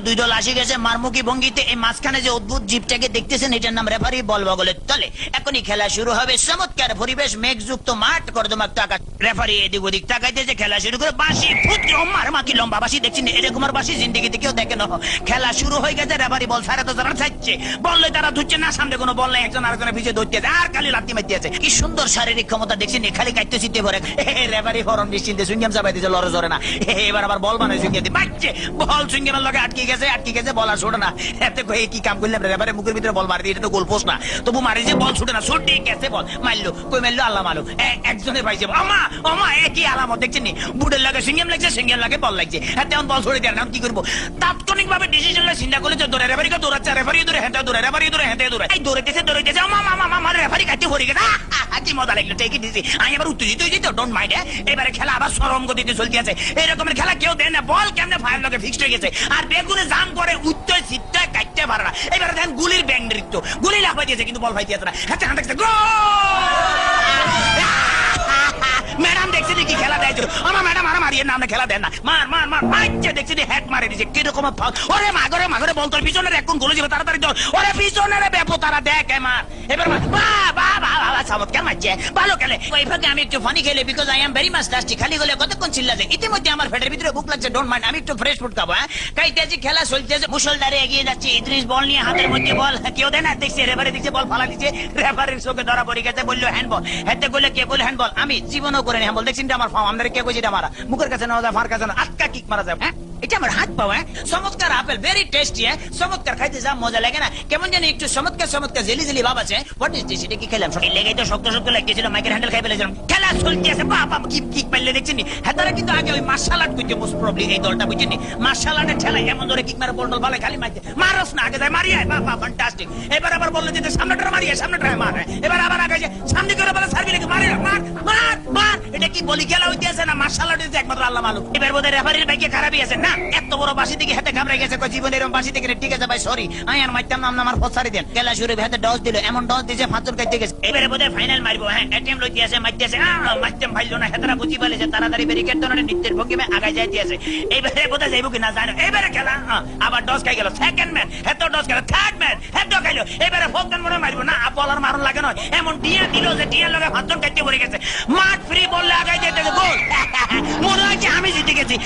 দুই দল আসে গেছে মারমুখী ভঙ্গিতে। এই মাঝখানে যে অদ্ভুত জীবটাকে দেখতেছেন এটার নাম রেফারি। বল বগলের তলে এখনই খেলা শুরু হবে। চমৎকার পরিবেশ, মেঘযুক্ত মাঠ, কর্দমাক টাকা। রেফারি এদিক ওদিক তাকাইতেছে, খেলা শুরু করে বাঁশি ফুটছে। মার মাকি লম্বা বাঁশি দেখছেন, এরকম আর বাঁশি জিন্দিগিতে কেউ দেখে না। খেলা শুরু হয়ে গেছে, রেফারি বল ছাড়া তো তারা চাইছে, বললে তারা ধুচ্ছে না, সামনে কোনো বল নেই, একজন আরেকজনের পিছিয়ে ধরতে আর খালি লাত্তি মারতে আছে। কি সুন্দর শারীরিক ক্ষমতা দেখছেন, খালি কাটতে চিনতে পারে। রেফারি ফরম নিশ্চিন্তে সুইংগাম চাপাই দিয়েছে, লড়ে জরে না। এবার আবার বল মানে সুইংগাম বাচ্চে, বল সুইংগামের লগে আটকে গেছে, বল আর ছোটে না। এতে কি কাম করলাম, রেফারি মুখের ভিতরে বল মারি দিয়ে, এটা তো গোল পোস্ট না, তবু মারি যে বল ছুটে না। ছুটে গেছে বল, মারলো কই মারলো আল্লাহ মালু, একজনের পাইছে। আমা একই আলামত দেখছেন নি, বুটের লাগে সিঙ্গেম লাগছে, সিঙ্গেম লাগে বল লাগছে। হ্যাঁ তেমন বল ছড়ে দেয় না, কি করবো? তাৎক্ষণিক ভাবে ডিসিশন চিন্তা করলে দৌড়ে, রেফারিকে দৌড়াচ্ছে, রেফারি দৌড়ে, হ্যাঁ দৌড়ে, রেফারি দৌড়ে, হ্যাঁ দৌড়ে, এই দৌড়াইতেছে আমার রেফারি কাটতে ভরে গেছে। কি মজা লাগলো, টেকে দিছি আমি। এবার উত্তেজিত হয়েছি তো, ডোন্ট মাইন্ড। এবারে খেলা আবার সরম গতিতে চলতে আছে। এরকমের খেলা কেউ দেয় না, বল কেমনে ফায়ার লগে ফিক্সড হয়ে গেছে, আর বেগুনে জাম করে উত্তর সিটটা কাটতে পারে না। এবারে দেখেন গুলির ব্যাং নৃত্য, গুলি লাফাই দিয়েছে কিন্তু বল ফাইতে না। হ্যাঁ ম্যাডাম দেখছি কি খেলা দেয়, আমার ম্যাডাম আর মারিয়ে নাম খেলা দেন না, মার মার মার মারছে দেখছি হ্যাট মারে দিয়েছে। কিরকম ওরে মাগরে বল তোর পিছনে এখন গোলে যাবে, তাড়াতাড়ি চল, ওরে পিছনে ব্যাপো তারা দেখ মার। এবার চমৎকার মারছে, ভালো খেলে। ওইভাবে আমি একটু ফানি খেলে, because I am very much lusty. খালি গলে কতক্ষণ চিল্লা যায়, ইতিমধ্যে আমার পেটের ভিতরে ভুক লাগছে, ডোন্ট মাইন্ড, আমি একটু ফ্রেশ ফুড খাবো। হ্যাঁ কাইতেছি, খেলা চলতেছে, মুসলধারে এগিয়ে যাচ্ছে। ইদ্রিস বল নিয়ে হাতের মধ্যে বল, কেউ দেয় না, দেখছি রেফারি দিচ্ছে, বল ফালা দিচ্ছে, রেফারির চোখে ধরা পড়ে গেছে, বললো হ্যান্ডবল। হাতে বললে কে বলে হ্যান্ডবল, আমি জীবনও করে হ্যান্ডবল দেখছি আমার ফার্ম, আমাদের কে কইছি মারা, মুখের কাছে নেওয়া যায়, ফার কাছে না, আটকা কিক মারা যায়। হ্যাঁ এটা আমার হাত পাওয়া। চমৎকার আপেল, ভেরি টেস্টি। হ্যাঁ চমৎকার, খাইতে যা মজা লাগে না, কেমন জানি একটু চমৎকার জেলি জেলি ভাব আছে। হোয়াট ইজ দিস, এটা কি খেলাম? লেগে তো শক্ত লাগতেছিল, মাইকের হ্যান্ডেল খাই ফেলেছিলাম। খেলা চলতে আছে, বাবা কিক পাইলে দেখছেন। হ্যাঁ তারা কিন্তু আগে ওই মার্শাল আর্ট করছে, মোস্ট প্রবলি এই দলটা বুঝছেন। মার্শাল আর্টের ঠেলা এমন ধরে কিক মারে, বল ভালো খালি মারতে, মারস না, আগে যায় মারি আয়, বাবা ফ্যান্টাস্টিক। এবার আবার বললো যে সামনেটা মারি, সামনেটা মার। এবার আবার আগে যে সামনে করে বলে সার্ভি লেগে মারি, মার মার মার। এটা কি বলি খেলা হইতে আছে না মার্শাল আর্ট হইতে একমাত্র আল্লাহ মালুম। এবার বোধহয় রেফারির ভাগ্যে খারাপই আছে না, এত বড় বাসি থেকে হাতে ঘাবড়ে গেছে, জীবন এরকম বাসি থেকে। ঠিক আছে ভাই সরি, আমি আর মারতাম না, আমার ফসারি দেন। খেলা শুরু হাতে ডস দিল, এমন ডস দিয়েছে ফাঁচুর কাটতে গেছে। এবারে বোধহয় ফাইনাল মারবো। হ্যাঁ এটিএম লইতে আছে, মারতে আছে, মারতাম ভাইলো না, হেতারা বুঝি পালেছে, তাড়াতাড়ি ব্যারিকেড ধরে নৃত্যের ভঙ্গিমে আগায় যাইতে আছে। এইবারে বোধহয় যাইব কিনা জানো। এবারে খেলা আবার ডস খাই গেল, সেকেন্ড ম্যান হেতো ডস গেল, থার্ড ম্যান হেতো খাইলো। এবারে ফোকন মনে মারবো না, বলার মারণ লাগে নয়, এমন টিয়া দিল যে টিয়ার লগে ফাঁচুর কাটতে পড়ে গেছে। মাঠ ফ্রি বললে আগায় যেতে গোল, মনে হয় আমি জিতে গেছি।